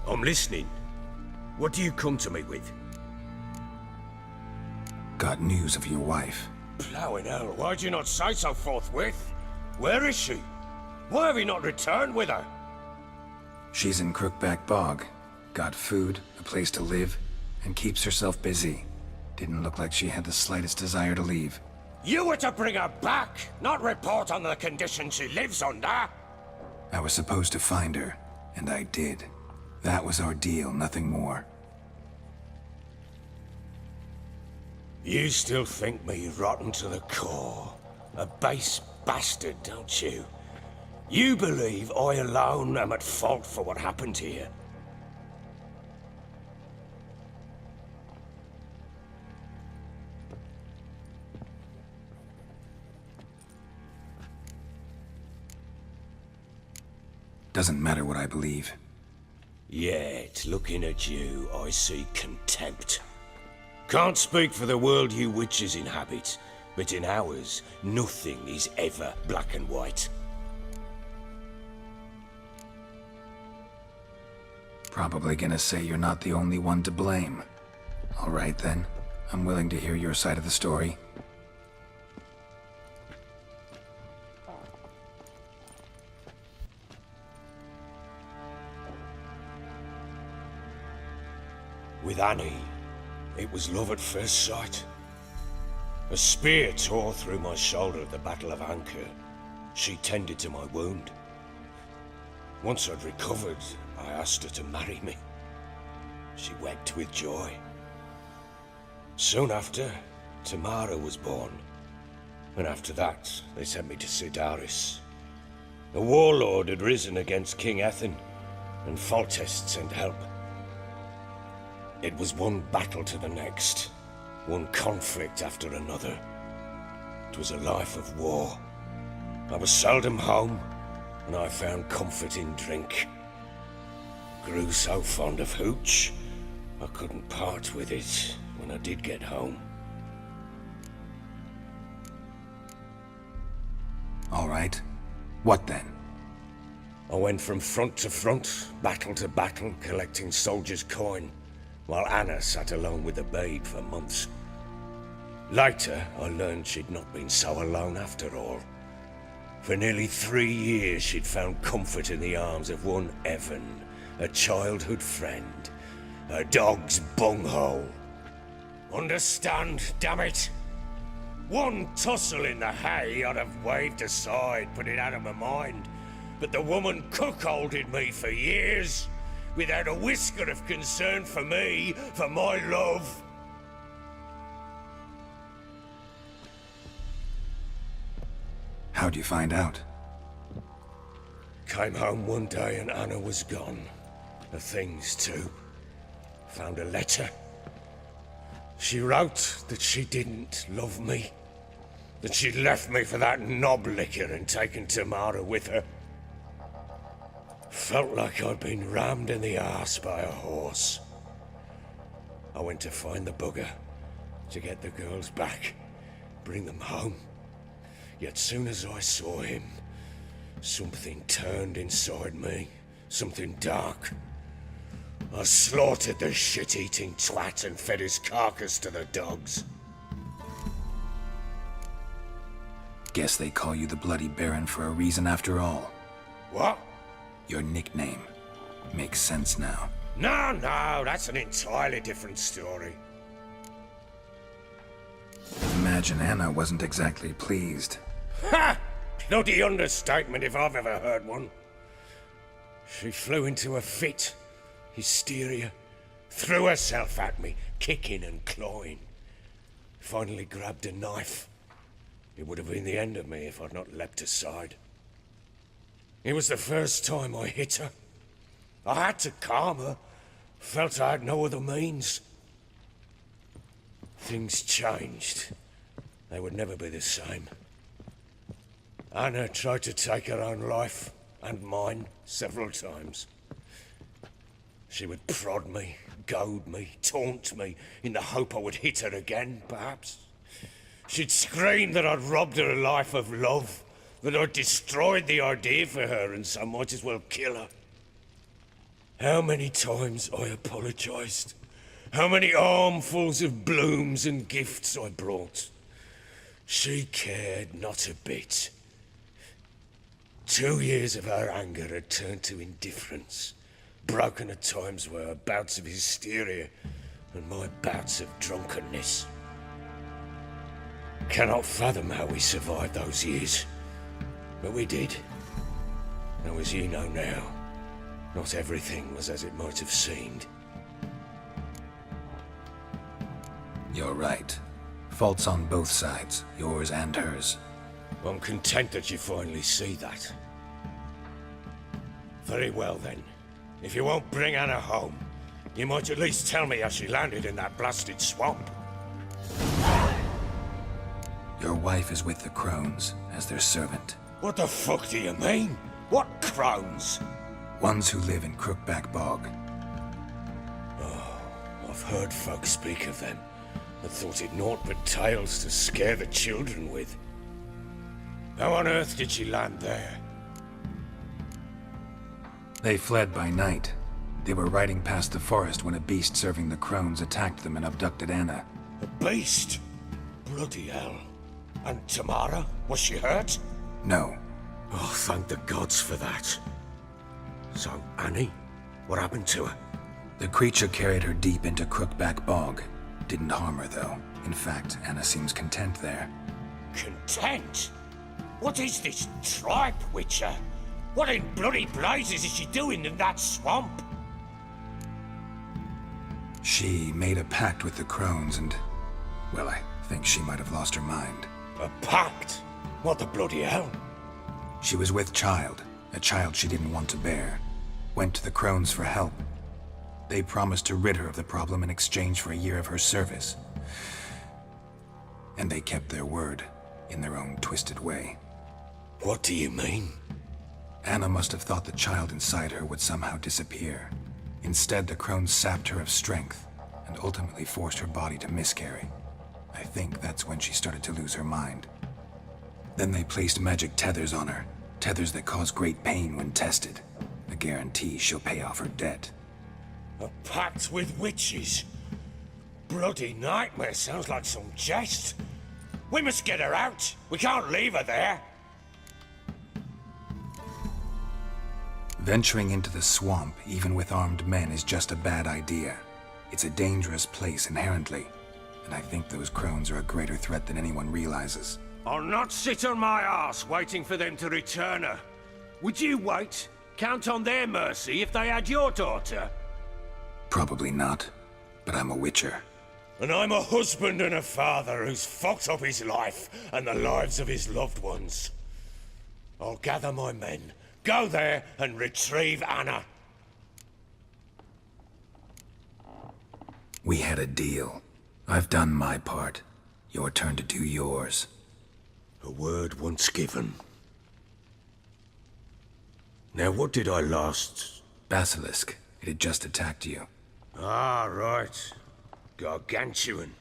I'm listening. What do you come to me with? Got news of your wife. Plowing hell, why'd you not say so forthwith? Where is she? Why have you not returned with her? She's in Crookback Bog. Got food, a place to live, and keeps herself busy. Didn't look like she had the slightest desire to leave. You were to bring her back, not report on the conditions she lives under. I was supposed to find her, and I did. That was our deal, nothing more. You still think me rotten to the core. A base bastard, don't you? You believe I alone am at fault for what happened here. Doesn't matter what I believe. Yet, looking at you, I see contempt. Can't speak for the world you witches inhabit, but in ours, nothing is ever black and white. Probably gonna say you're not the only one to blame. All right then, I'm willing to hear your side of the story. With Annie, it was love at first sight. A spear tore through my shoulder at the Battle of Anchor. She tended to my wound. Once I'd recovered, I asked her to marry me. She wept with joy. Soon after, Tamara was born. And after that, they sent me to Sidaris. A warlord had risen against King Ethan, and Foltest sent help. It was one battle to the next, one conflict after another. It was a life of war. I was seldom home, and I found comfort in drink. Grew so fond of hooch, I couldn't part with it when I did get home. All right. What then? I went from front to front, battle to battle, collecting soldiers' coin, while Anna sat alone with the babe for months. Later, I learned she'd not been so alone after all. For nearly 3 years, she'd found comfort in the arms of one Evan, a childhood friend, a dog's bunghole. Understand, damn it? One tussle in the hay I'd have waved aside, put it out of my mind, but the woman cuckolded me for years, without a whisker of concern for me, for my love. How'd you find out? Came home one day and Anna was gone. Her things too. Found a letter. She wrote that she didn't love me. That she'd left me for that knob licker and taken Tamara with her. Felt like I'd been rammed in the arse by a horse. I went to find the bugger, to get the girls back, bring them home. Yet soon as I saw him, something turned inside me, something dark. I slaughtered the shit-eating twat and fed his carcass to the dogs. Guess they call you the Bloody Baron for a reason after all. What? Your nickname. Makes sense now. No, that's an entirely different story. Imagine Anna wasn't exactly pleased. Ha! Bloody understatement if I've ever heard one. She flew into a fit, hysteria, threw herself at me, kicking and clawing. Finally grabbed a knife. It would have been the end of me if I'd not leapt aside. It was the first time I hit her. I had to calm her. Felt I had no other means. Things changed. They would never be the same. Anna tried to take her own life, and mine, several times. She would prod me, goad me, taunt me, in the hope I would hit her again, perhaps. She'd scream that I'd robbed her a life of love, that I'd destroyed the idea for her and so might as well kill her. How many times I apologized. How many armfuls of blooms and gifts I brought. She cared not a bit. 2 years of her anger had turned to indifference, broken at times by her bouts of hysteria and my bouts of drunkenness. Cannot fathom how we survived those years, but we did. And as you know now, not everything was as it might have seemed. You're right. Faults on both sides, yours and hers. I'm content that you finally see that. Very well then. If you won't bring Anna home, you might at least tell me how she landed in that blasted swamp. Your wife is with the crones, as their servant. What the fuck do you mean? What crones? Ones who live in Crookback Bog. Oh, I've heard folk speak of them, and thought it naught but tales to scare the children with. How on earth did she land there? They fled by night. They were riding past the forest when a beast serving the crones attacked them and abducted Anna. A beast? Bloody hell. And Tamara? Was she hurt? No. Oh, thank the gods for that. So, Annie? What happened to her? The creature carried her deep into Crookback Bog. Didn't harm her, though. In fact, Anna seems content there. Content? What is this tripe, Witcher? What in bloody blazes is she doing in that swamp? She made a pact with the crones and... well, I think she might have lost her mind. A pact? What the bloody hell? She was with child, a child she didn't want to bear. Went to the crones for help. They promised to rid her of the problem in exchange for a year of her service. And they kept their word, in their own twisted way. What do you mean? Anna must have thought the child inside her would somehow disappear. Instead, the crones sapped her of strength, and ultimately forced her body to miscarry. I think that's when she started to lose her mind. Then they placed magic tethers on her, tethers that cause great pain when tested. A guarantee she'll pay off her debt. A pact with witches? Bloody nightmare, sounds like some jest. We must get her out. We can't leave her there. Venturing into the swamp, even with armed men, is just a bad idea. It's a dangerous place inherently, and I think those crones are a greater threat than anyone realizes. I'll not sit on my arse waiting for them to return her. Would you wait? Count on their mercy if they had your daughter? Probably not, but I'm a witcher. And I'm a husband and a father who's fucked up his life and the lives of his loved ones. I'll gather my men, go there and retrieve Anna. We had a deal. I've done my part. Your turn to do yours. A word once given. Now what did I last... Basilisk. It had just attacked you. Ah, right. Gargantuan.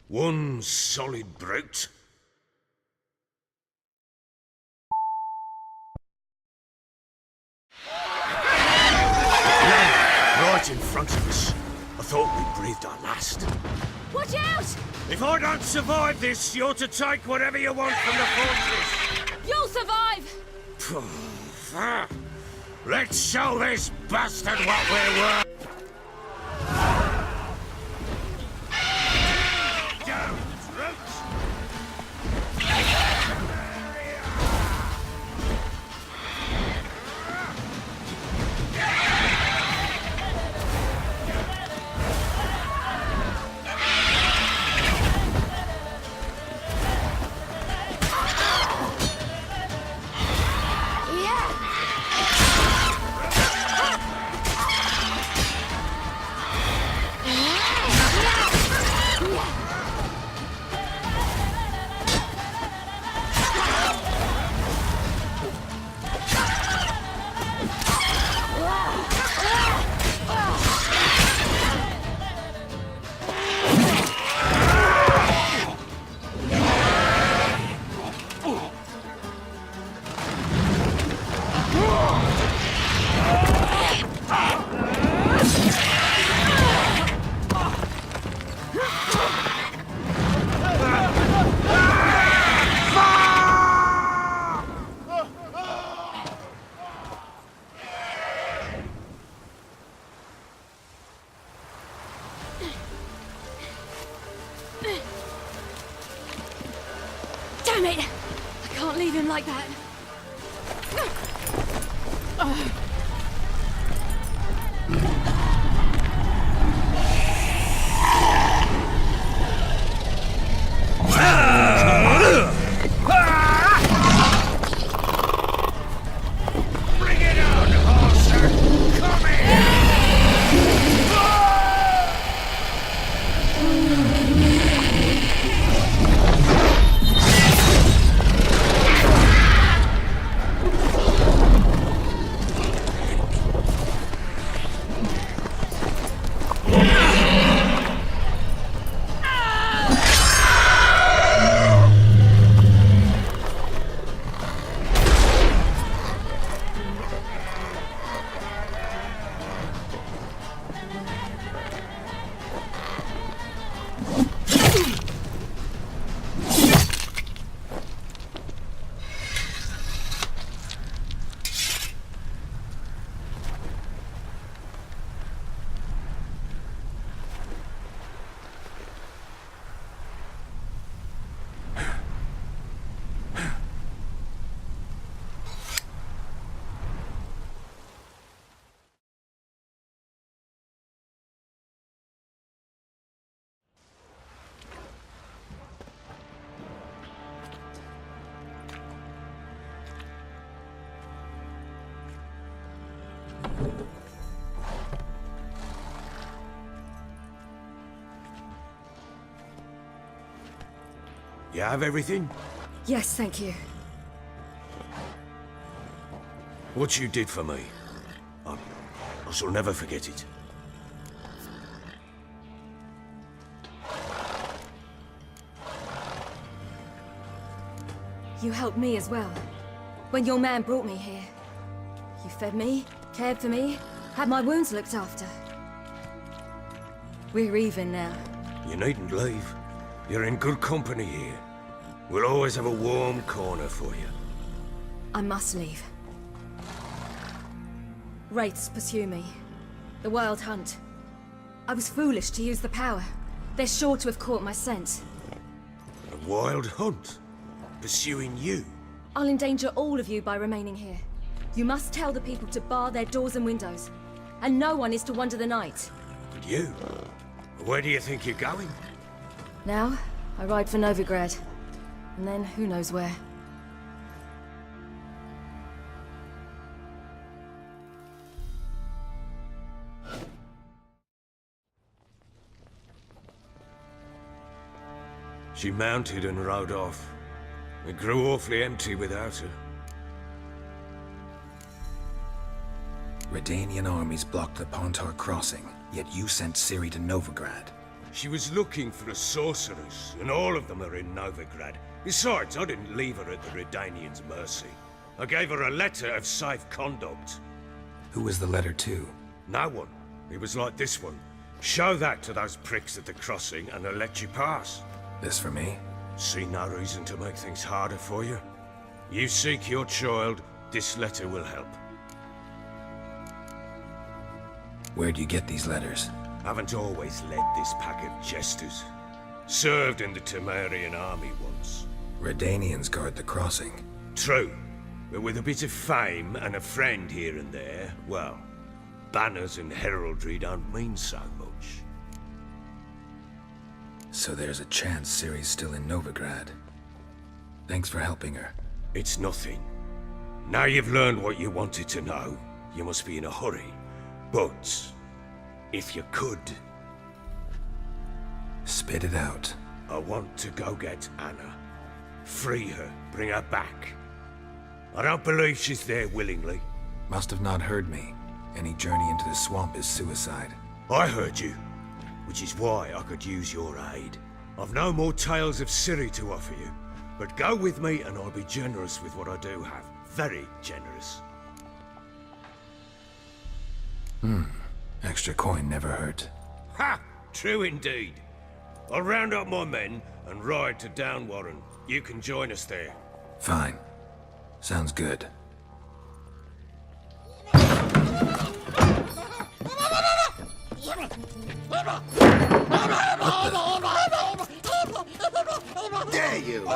One solid brute. Right in front of us. I thought we breathed our last. Watch out! If I don't survive this, you're to take whatever you want from the fortress. You'll survive! Let's show this bastard what we're worth. Down, brutes! like that. Bring it on, horser! Come here! You have everything? Yes, thank you. What you did for me, I shall never forget it. You helped me as well. When your man brought me here. You fed me, cared for me, had my wounds looked after. We're even now. You needn't leave. You're in good company here. We'll always have a warm corner for you. I must leave. Wraiths pursue me. The Wild Hunt. I was foolish to use the power. They're sure to have caught my scent. A wild hunt? Pursuing you? I'll endanger all of you by remaining here. You must tell the people to bar their doors and windows. And no one is to wander the night. And you? Where do you think you're going? Now, I ride for Novigrad. And then who knows where. She mounted and rode off. It grew awfully empty without her. Redanian armies blocked the Pontar crossing, yet you sent Ciri to Novigrad. She was looking for a sorceress, and all of them are in Novigrad. Besides, I didn't leave her at the Redanians' mercy. I gave her a letter of safe conduct. Who was the letter to? No one. It was like this one. Show that to those pricks at the crossing, and they'll let you pass. This for me? See no reason to make things harder for you. You seek your child, this letter will help. Where'd you get these letters? Haven't always led this pack of jesters. Served in the Temerian army once. Redanians guard the crossing. True, but with a bit of fame and a friend here and there, well, banners and heraldry don't mean so much. So there's a chance Ciri's still in Novigrad. Thanks for helping her. It's nothing. Now you've learned what you wanted to know, you must be in a hurry. But, if you could... Spit it out. I want to go get Anna. Free her, bring her back. I don't believe she's there willingly. Must have not heard me. Any journey into the swamp is suicide. I heard you, which is why I could use your aid. I've no more tales of Ciri to offer you, but go with me and I'll be generous with what I do have. Very generous. Extra coin never hurt. Ha! True indeed. I'll round up my men and ride to Downwarren. You can join us there. Fine. Sounds good. Dare you!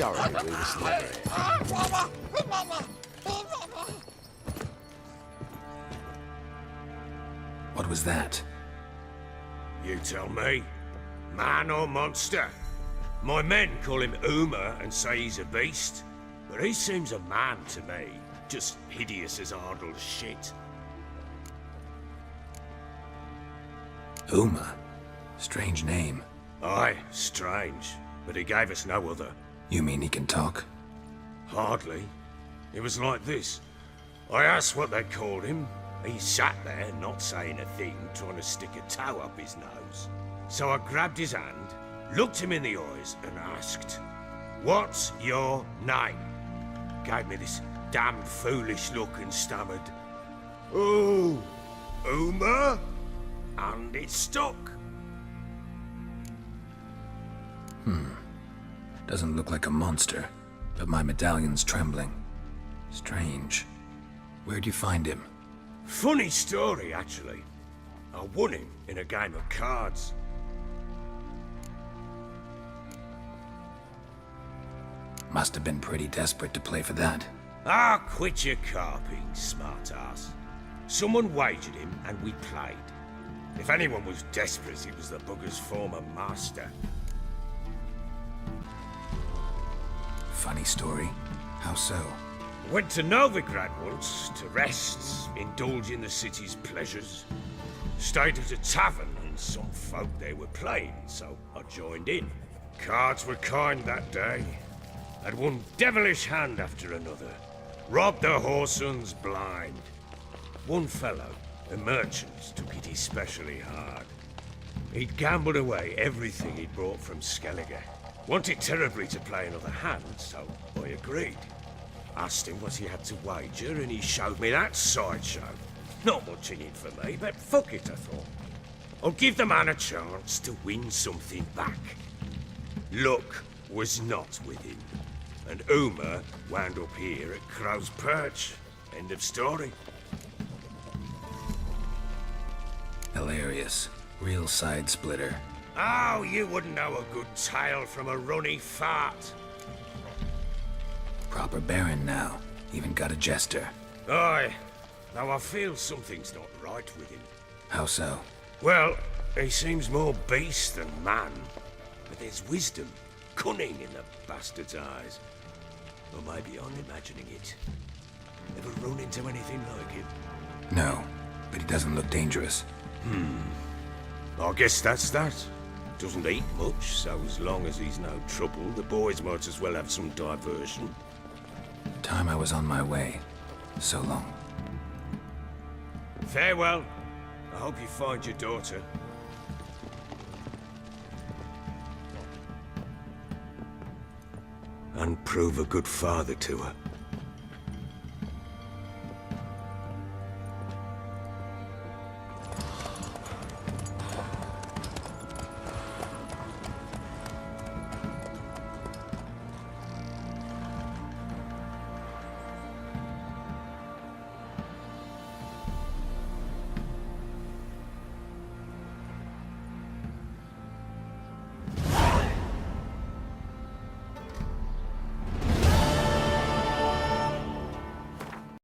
sorry we was never here. What was that? You tell me. Man or monster? My men call him Uma and say he's a beast. But he seems a man to me. Just hideous as Ardle's shit. Uma? Strange name. Aye, strange. But he gave us no other. You mean he can talk? Hardly. It was like this. I asked what they called him. He sat there, not saying a thing, trying to stick a toe up his nose. So I grabbed his hand, looked him in the eyes, and asked, "What's your name?" Gave me this damn foolish look and stammered, "Oh, Uma?" And it stuck. Doesn't look like a monster, but my medallion's trembling. Strange. Where'd you find him? Funny story, actually. I won him in a game of cards. Must have been pretty desperate to play for that. Ah, quit your carping, smartass. Someone wagered him and we played. If anyone was desperate, it was the bugger's former master. Funny story. How so? Went to Novigrad once to rest, indulge in the city's pleasures. Stayed at a tavern and some folk there were playing, so I joined in. Cards were kind that day. Had one devilish hand after another. Robbed the whoresons blind. One fellow, a merchant, took it especially hard. He'd gambled away everything he'd brought from Skellige. Wanted terribly to play another hand, so I agreed. Asked him what he had to wager, and he showed me that sideshow. Not much in it for me, but fuck it, I thought. I'll give the man a chance to win something back. Luck was not with him, and Uma wound up here at Crow's Perch. End of story. Hilarious. Real side splitter. Oh, you wouldn't know a good tale from a runny fart. Proper baron now. Even got a jester. Aye, though I feel something's not right with him. How so? Well, he seems more beast than man. But there's wisdom, cunning in the bastard's eyes. Or maybe I'm imagining it. Ever run into anything like him? No, but he doesn't look dangerous. I guess that's that. Doesn't eat much, so as long as he's no trouble, the boys might as well have some diversion. Time I was on my way. So long. Farewell. I hope you find your daughter. And prove a good father to her.